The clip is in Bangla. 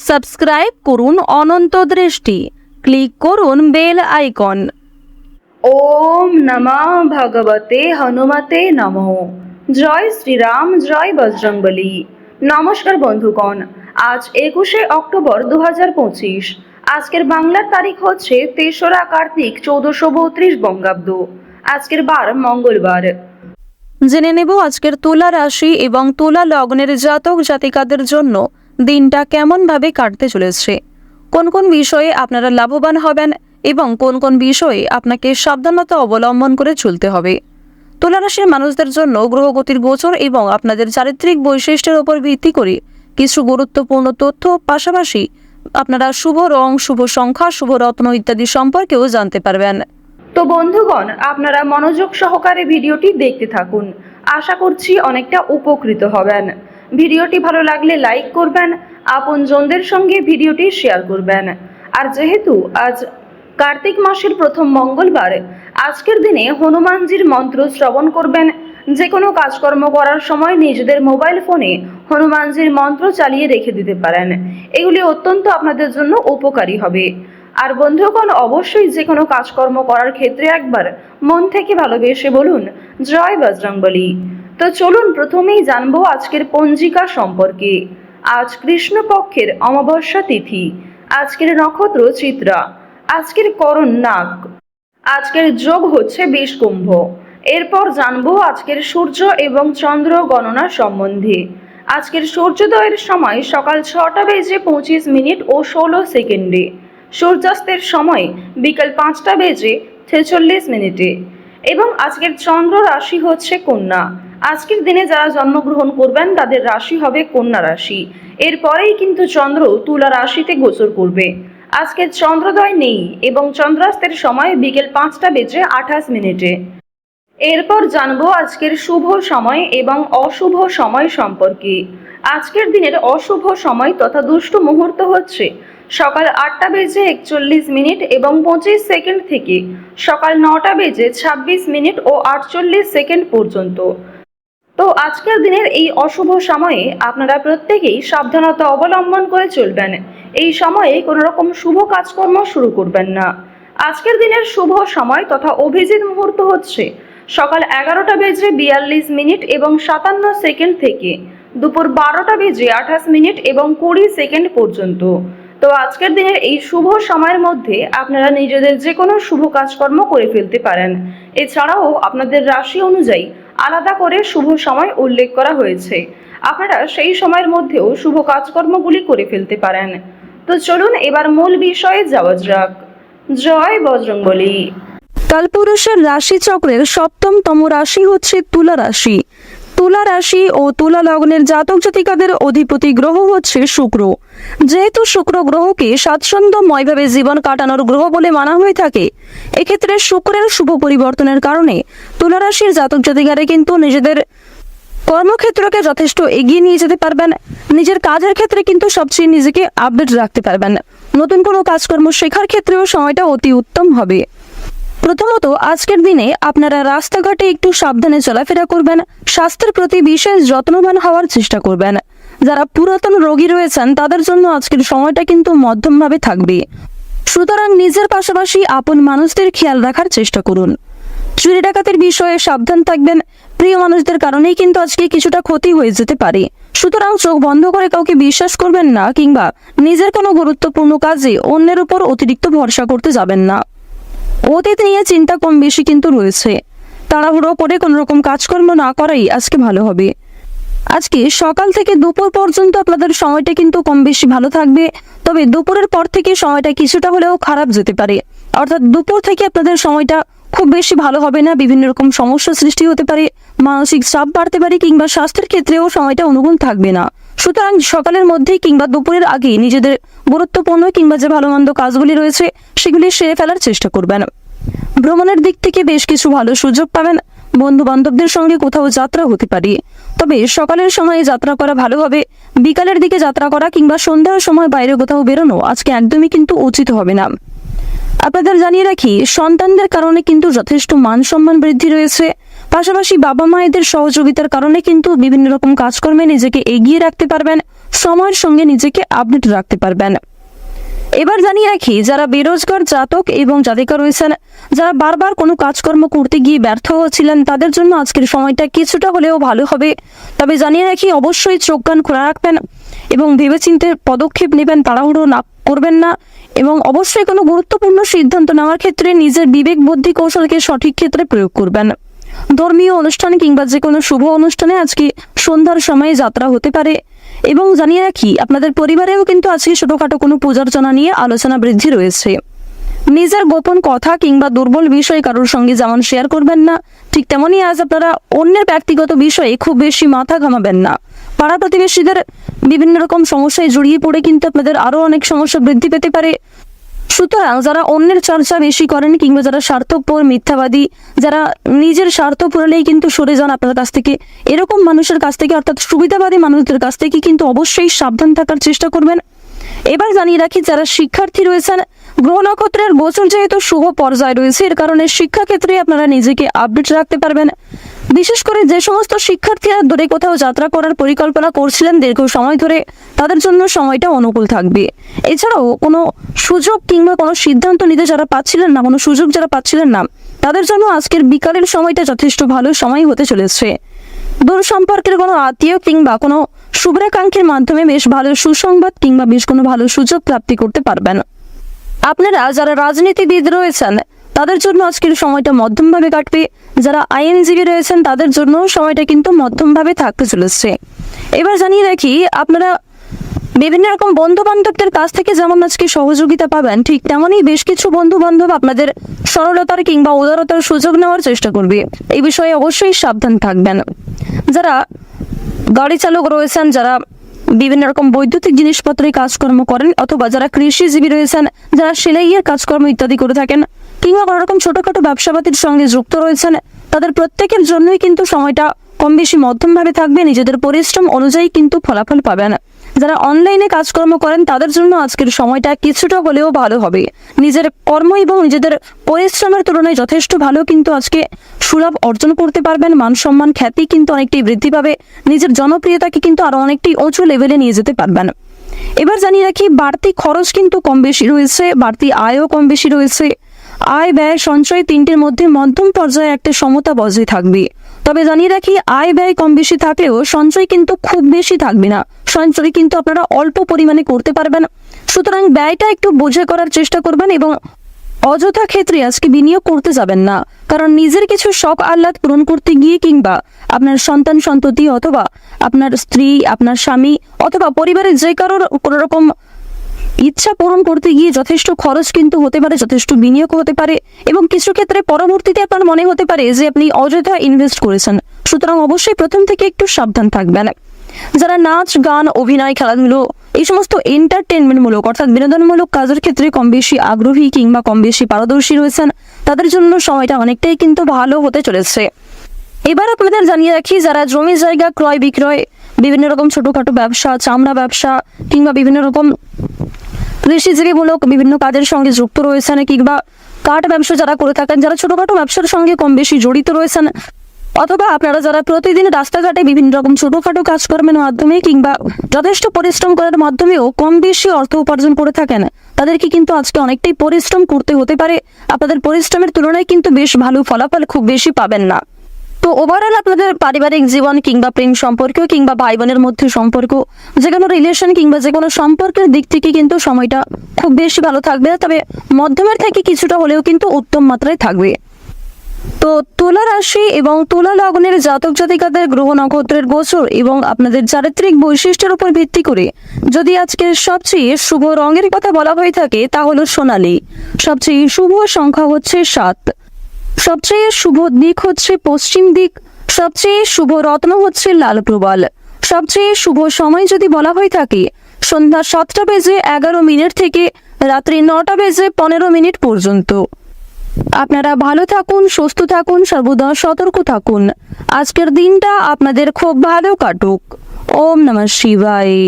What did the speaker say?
সাবস্ক্রাইব করুন অনন্ত দৃষ্টি, ক্লিক করুন বেল আইকন। ওম নমঃ ভগবতে হনুমতে নমঃ। জয় শ্রীরাম, জয় বজরংবলী। নমস্কার বন্ধুগণ, আজ 21শে অক্টোবর 2025। আজকের বাংলার তারিখ হচ্ছে 3রা কার্তিক 1432 বঙ্গাব্দ। আজকের বার মঙ্গলবার। জেনে নেব আজকের তুলা রাশি এবং তুলা লগ্নের জাতক জাতিকাদের জন্য দিনটা কেমনভাবে কাটতে চলেছে, কোন কোন বিষয়ে আপনারা লাভবান হবেন এবং কোন কোন বিষয়ে আপনাকে সাবধানতা অবলম্বন করে চলতে হবে। তুলা রাশির মানুষদের জন্য গ্রহগতির গোচর এবং আপনাদের চারিত্রিক বৈশিষ্ট্যের উপর ভিত্তি করে কিছু গুরুত্বপূর্ণ তথ্য, পাশাপাশি আপনারা শুভ রং, শুভ সংখ্যা, শুভ রত্ন ইত্যাদি সম্পর্কেও জানতে পারবেন। তো বন্ধুগণ, আপনারা মনোযোগ সহকারে ভিডিওটি দেখতে থাকুন। আশা করছি অনেকটা উপকৃত হবেন। ভিডিওটি ভালো লাগলে লাইক করবেন, আপনজনদের সঙ্গে ভিডিওটি শেয়ার করবেন। আর যেহেতু আজ কার্তিক মাসের প্রথম মঙ্গলবার, আজকের দিনে হনুমানজির মন্ত্র শ্রবণ করবেন। যে কোনো কাজকর্ম করার সময় নিজেদের মোবাইল ফোনে হনুমানজির মন্ত্র চালিয়ে রেখে দিতে পারেন। এগুলি অত্যন্ত আপনাদের জন্য উপকারী হবে। আর বন্ধুগণ, অবশ্যই যে কোনো কাজকর্ম করার ক্ষেত্রে একবার মন থেকে ভালোবেসে বলুন জয় বজরংবলী। তো চলুন প্রথমেই জানবো আজকের পঞ্জিকা সম্পর্কে। আজ কৃষ্ণপক্ষের অমাবস্যা তিথি। আজকের নক্ষত্র চিত্রা। আজকের করণ নাগ। আজকের যোগ হচ্ছে বিষকুম্ভ। এরপর জানবো আজকের সূর্য এবং চন্দ্র গণনা সম্বন্ধে। আজকের সূর্যোদয়ের সময় সকাল 6টা বেজে 25 মিনিট ও 16 সেকেন্ডে। সূর্যাস্তের সময় বিকাল 5টা বেজে 46 মিনিটে। এবং আজকের চন্দ্র রাশি হচ্ছে কন্যা। আজকের দিনে যারা জন্মগ্রহণ করবেন তাদের রাশি হবে কন্যা রাশি। এরপরেই কিন্তু চন্দ্র তুলা রাশিতে গোচর করবে। আজকের চন্দ্রোদয় নেই এবং চন্দ্রাস্তের সময় বিকেল 5টা বেজে 28 মিনিটে। এরপর জানবো আজকের শুভ সময় এবং অশুভ সময় সম্পর্কে। আজকের দিনের অশুভ সময় তথা দুষ্ট মুহূর্ত হচ্ছে সকাল 8টা বেজে 41 মিনিট এবং 25 সেকেন্ড থেকে সকাল 9টা বেজে 26 মিনিট ও 48 সেকেন্ড পর্যন্ত। তো আজকের দিনের এই অশুভ সময়ে আপনারা প্রত্যেকেই সাবধানতা অবলম্বন করে চলবেন। এই সময়ে কোনো রকম শুভ কাজকর্ম শুরু করবেন না। আজকের দিনের শুভ সময় তথা অভিজিৎ মুহূর্ত হচ্ছে সকাল 11টা বেজে 42 মিনিট এবং 57 সেকেন্ড থেকে দুপুর 12টা বেজে 28 মিনিট এবং 20 সেকেন্ড পর্যন্ত। তো আজকের দিনের এই শুভ সময়ের মধ্যে আপনারা নিজেদের যে কোনো শুভ কাজকর্ম করে ফেলতে পারেন। এছাড়াও আপনাদের রাশি অনুযায়ী আলাদা করে শুভ সময় উল্লেখ করা হয়েছে। আপনারা সেই সময়ের মধ্যেও শুভ কাজকর্মগুলি করে ফেলতে পারেন। তো চলুন এবার মূল বিষয়ে যাওয়া যাক। জয় বজরংবলী। কালপুরুষের রাশি চক্রের 7তম রাশি হচ্ছে তুলা রাশি। তুলা রাশি ও তুলা লগ্নের জাতক জাতিকাদের অধিপতি গ্রহ হচ্ছে শুক্র। যেহেতু শুক্র গ্রহকে স্বাচ্ছন্দ্যময়ভাবে জীবন কাটানোর গ্রহ বলে মানা হয়ে থাকে, এক্ষেত্রে শুক্রের শুভ পরিবর্তনের কারণে তুলা রাশির জাতক জাতিকারা কিন্তু নিজেদের কর্মক্ষেত্রকে যথেষ্ট এগিয়ে নিয়ে যেতে পারবেন। নিজের কাজের ক্ষেত্রে কিন্তু সবচেয়ে নিজেকে আপডেট রাখতে পারবেন। নতুন কোনো কাজকর্ম শেখার ক্ষেত্রেও সময়টা অতি উত্তম হবে। প্রথমত, আজকের দিনে আপনারা রাস্তাঘাটে একটু সাবধানে চলাফেরা করবেন। স্বাস্থ্যের প্রতি বিশেষ যত্নবান হওয়ার চেষ্টা করবেন। যারা পুরাতন রোগী রয়েছেন তাদের জন্য আজকের সময়টা কিন্তু মধ্যমভাবে থাকবে। সুতরাং নিজের পাশাপাশি আপন মানুষদের খেয়াল রাখার চেষ্টা করুন। চুরি ডাকাতের বিষয়ে সাবধান থাকবেন। প্রিয় মানুষদের কারণেই কিন্তু আজকে কিছুটা ক্ষতি হয়ে যেতে পারে। সুতরাং চোখ বন্ধ করে কাউকে বিশ্বাস করবেন না, কিংবা নিজের কোনো গুরুত্বপূর্ণ কাজে অন্যের উপর অতিরিক্ত ভরসা করতে যাবেন না। অতীত নিয়ে চিন্তা কম বেশি কিন্তু রয়েছে। তাড়াহুড়ো করে কোনো রকম কাজকর্ম না করাই আজকে ভালো হবে। আজকে সকাল থেকে দুপুর পর্যন্ত আপনাদের সময়টা কিন্তু কম বেশি ভালো থাকবে, তবে দুপুরের পর থেকে সময়টা কিছুটা হলেও খারাপ যেতে পারে। অর্থাৎ দুপুর থেকে আপনাদের সময়টা খুব বেশি ভালো হবে না। বিভিন্ন রকম সমস্যা সৃষ্টি হতে পারে, মানসিক চাপ বাড়তে পারে, কিংবা স্বাস্থ্যের ক্ষেত্রেও সময়টা অনুকূল থাকবে না। সুতরাং সকালের মধ্যেই কিংবা দুপুরের আগে নিজেদের গুরুত্বপূর্ণ কিংবা যে ভালো মন্দ কাজগুলি রয়েছে সেগুলি সেরে ফেলার চেষ্টা করবেন। ভ্রমণের দিক থেকে বেশ কিছু ভালো সুযোগ পাবেন। বন্ধু বান্ধবদের সঙ্গে কোথাও যাত্রা হতে পারে, তবে সকালের সময়ে যাত্রা করা ভালো হবে। বিকালের দিকে যাত্রা করা কিংবা সন্ধ্যার সময় বাইরে কোথাও বেরোনো আজকে একদমই কিন্তু উচিত হবে না। আপনাদের জানিয়ে রাখি, সন্তানদের কারণে কিন্তু যথেষ্ট মান সম্মান বৃদ্ধি রয়েছে। পাশাপাশি বাবা মায়েদের সহযোগিতার কারণে কিন্তু বিভিন্ন রকম কাজকর্মে নিজেকে এগিয়ে রাখতে পারবেন। সময়ের সঙ্গে নিজেকে আপডেট রাখতে পারবেন। এবার জানিয়ে রাখি, যারা বেরোজগার জাতক এবং জাতিকা রয়েছেন, যারা বারবার কোনো কাজকর্ম করতে গিয়ে ব্যর্থ হচ্ছিলেন, তাদের জন্য আজকের সময়টা কিছুটা হলেও ভালো হবে। তবে জানিয়ে রাখি, অবশ্যই চোখ কান খোলা রাখবেন এবং ভেবেচিন্তে পদক্ষেপ নেবেন, তাড়াহুড়ো না করবেন না। এবং অবশ্যই কোনো গুরুত্বপূর্ণ সিদ্ধান্ত নেওয়ার ক্ষেত্রে নিজের বিবেক বুদ্ধি কৌশলকে সঠিক ক্ষেত্রে প্রয়োগ করবেন। ধর্মীয় অনুষ্ঠান কিংবা যে কোনো শুভ অনুষ্ঠানে আজকে সন্ধ্যার সময়ে যাত্রা হতে পারে। এবং জানিয়ে রাখি, আপনাদের পরিবারেও কিন্তু আজকে ছোটখাটো কোনো পূজার্চনা নিয়ে আলোচনা বৃদ্ধি রয়েছে। নিজের গোপন কথা কিংবা দুর্বল বিষয় কারোর সঙ্গে যেমন শেয়ার করবেন না, ঠিক তেমনই আজ আপনারা অন্যের ব্যক্তিগত বিষয়ে খুব বেশি মাথা ঘামাবেন না। পাড়া প্রতিবেশীদের বিভিন্ন রকম সমস্যায় জড়িয়ে পড়ে কিন্তু আপনাদের আরো অনেক সমস্যা বৃদ্ধি পেতে পারে। সুতরাং যারা অন্যের চর্চা বেশি করেন কিংবা যারা স্বার্থপর, মিথ্যাবাদী, যারা নিজের স্বার্থ পুরালেই কিন্তু সরে যান আপনার কাছ থেকে, এরকম মানুষের কাছ থেকে অর্থাৎ সুবিধাবাদী মানুষদের কাছ থেকে কিন্তু অবশ্যই সাবধান থাকার চেষ্টা করবেন। এবার জানিয়ে রাখি, যারা শিক্ষার্থী রয়েছেন, গ্রহ নক্ষত্রের গোচর যেহেতু শুভ পর্যায়ে রয়েছে, এর কারণে শিক্ষাক্ষেত্রে আপনারা নিজেকে আপডেট রাখতে পারবেন। বিশেষ করে যে সমস্ত শিক্ষার্থীরা দূরে কোথাও যাত্রা করার পরিকল্পনা করছিলেন দীর্ঘ সময় ধরে, তাদের জন্য সময়টা অনুকূল থাকবে। এছাড়াও কোনো সুযোগ কিংবা কোনো সিদ্ধান্ত নিতে যারা পাচ্ছিলেন না, কোনো সুযোগ যারা পাচ্ছিলেন না, তাদের জন্য আজকের বিকালের সময়টা যথেষ্ট ভালো সময় হতে চলেছে। দূর সম্পর্কের কোনো আত্মীয় কিংবা কোনো শুভ্রাকাঙ্ক্ষীর মাধ্যমে বেশ ভালো সুসংবাদ কিংবা বেশ কোনো ভালো সুযোগ প্রাপ্তি করতে পারবেন। আপনারা যারা রাজনীতিবিদ রয়েছেন, তাদের জন্য আজকের সময়টা মধ্যমভাবে কাটবে। যারা আইনজীবী রয়েছেন, তাদের জন্য সময়টা কিন্তু মধ্যমভাবে থাকতে চলেছে। এবার জানিয়ে রাখি, আপনারা বিভিন্ন রকম বন্ধু বান্ধবদের কাছ থেকে যেমন আজকে সহযোগিতা পাবেন, ঠিক তেমনই বেশ কিছু বন্ধু বান্ধব আপনাদের সরলতার কিংবা উদারতার সুযোগ নেওয়ার চেষ্টা করবে। এই বিষয়ে অবশ্যই সাবধান থাকবেন। যারা গাড়ি চালক রয়েছেন, যারা বিভিন্ন রকম বৈদ্যুতিক জিনিসপত্রে কাজকর্ম করেন, অথবা যারা কৃষিজীবী রয়েছেন, যারা সেলাইয়ের কাজকর্ম ইত্যাদি করে থাকেন, কিংবা কোনো রকম ছোটখাটো ব্যবসাপাতির সঙ্গে যুক্ত রয়েছেন, তাদের প্রত্যেকের জন্যই কিন্তু সময়টা কম বেশি মধ্যমভাবে থাকবে। নিজেদের পরিশ্রম অনুযায়ী কিন্তু ফলাফল পাবেন। যারা অনলাইনে কাজকর্ম করেন, তাদের জন্য আজকের সময়টা কিছুটা হলেও ভালো হবে। নিজের কর্ম এবং নিজেদের পরিশ্রমের তুলনায় যথেষ্ট ভালো কিন্তু আজকে সুলাভ অর্জন করতে পারবেন। মান সম্মান, খ্যাতি কিন্তু অনেকটাই বৃদ্ধি পাবে। নিজের জনপ্রিয়তাকে কিন্তু আরো অনেকটাই উঁচু লেভেলে নিয়ে যেতে পারবেন। এবার জানিয়ে রাখি, বাড়তি খরচ কিন্তু কম বেশি রয়েছে, বাড়তি আয়ও কম বেশি রয়েছে। আয়, ব্যয়, সঞ্চয় তিনটির মধ্যে মধ্যম পর্যায়ে একটা সমতা বজায় থাকবে। তবে জানিয়ে রাখি, আয় ব্যয় কম বেশি থাকলেও সঞ্চয় কিন্তু খুব বেশি থাকবে না। সঞ্চয় কিন্তু আপনারা অল্প পরিমাণে করতে পারবেন। সুতরাং ব্যয়টা একটু বুঝে করার চেষ্টা করবেন এবং অযথা ক্ষেত্রে আজকে বিনিয়োগ করতে যাবেন না। কারণ নিজের কিছু শখ আহ্লাদ পূরণ করতে গিয়ে কিংবা আপনার সন্তান সন্ততি অথবা আপনার স্ত্রী, আপনার স্বামী অথবা পরিবারের যে কারোর কোনো রকম ইচ্ছা পূরণ করতে গিয়ে যথেষ্ট খরচ কিন্তু হতে পারে, যথেষ্ট বিনিয়োগ হতে পারে এবং কিছু ক্ষেত্রে পরবর্তীতে আপনার মনে হতে পারে যে আপনি অযথা ইনভেস্ট করেছেন। সুতরাং অবশ্যই প্রথম থেকে একটু সাবধান থাকবেন। যারা নাচ, গান, অভিনয়, খেলাধুলো এই সমস্ত এন্টারটেনমেন্টমূলক অর্থাৎ বিনোদনমূলক কাজের ক্ষেত্রে কম বেশি আগ্রহী কিংবা কম বেশি পারদর্শী রয়েছেন, তাদের জন্য সময়টা অনেকটাই কিন্তু ভালো হতে চলেছে। এবার আপনাদের জানিয়ে রাখি, যারা জমি জায়গা ক্রয় বিক্রয়, বিভিন্ন রকম ছোটখাটো ব্যবসা, চামড়া ব্যবসা কিংবা বিভিন্ন রকম কৃষিজীবীমূলক বিভিন্ন কাজের সঙ্গে যুক্ত রয়েছেন, কিংবা কাঠ ব্যবসা যারা করে থাকেন, যারা ছোটখাটো ব্যবসার সঙ্গে কম বেশি জড়িত রয়েছেন, অথবা আপনারা যারা প্রতিদিন রাস্তাঘাটে বিভিন্ন রকম ছোটখাটো কাজকর্মের মাধ্যমে কিংবা যথেষ্ট পরিশ্রম করার মাধ্যমেও কম বেশি অর্থ উপার্জন করে থাকেন, তাদেরকে কিন্তু আজকে অনেকটাই পরিশ্রম করতে হতে পারে। আপনাদের পরিশ্রমের তুলনায় কিন্তু বেশ ভালো ফলাফল খুব বেশি পাবেন না। তো ওভারঅল আপনাদের পারিবারিক জীবন কিংবা প্রেম সম্পর্ক কিংবা ভাই বোনের মধ্যে সম্পর্ক, যে কোনো রিলেশন কিংবা যে কোনো সম্পর্কের দিক থেকে কিন্তু সময়টা খুব বেশি ভালো থাকবে। তবে মধ্যমের থেকে কিছুটা হলেও কিন্তু উত্তম মাত্রায় থাকবে। তো তুলা রাশি এবং তুলা লগ্নের জাতক জাতিকাদের গ্রহ নক্ষত্রের গোচর এবং আপনাদের চারিত্রিক বৈশিষ্ট্যের উপর ভিত্তি করে যদি আজকের সবচেয়ে শুভ রঙের কথা বলা হয়ে থাকে, তা হলো সোনালী। সবচেয়ে শুভ সংখ্যা হচ্ছে 7। সবচেয়ে শুভ দিক হচ্ছে পশ্চিম দিক। সবচেয়ে শুভ রত্ন হচ্ছে লাল প্রবাল। সবচেয়ে শুভ সময় যদি বলা হয়ে থাকে, সন্ধ্যা 7:11 থেকে রাত্রি 9:15 পর্যন্ত। আপনারা ভালো থাকুন, সুস্থ থাকুন, সর্বদা সতর্ক থাকুন। আজকের দিনটা আপনাদের খুব ভালো কাটুক। ওম নমঃ শিবায়।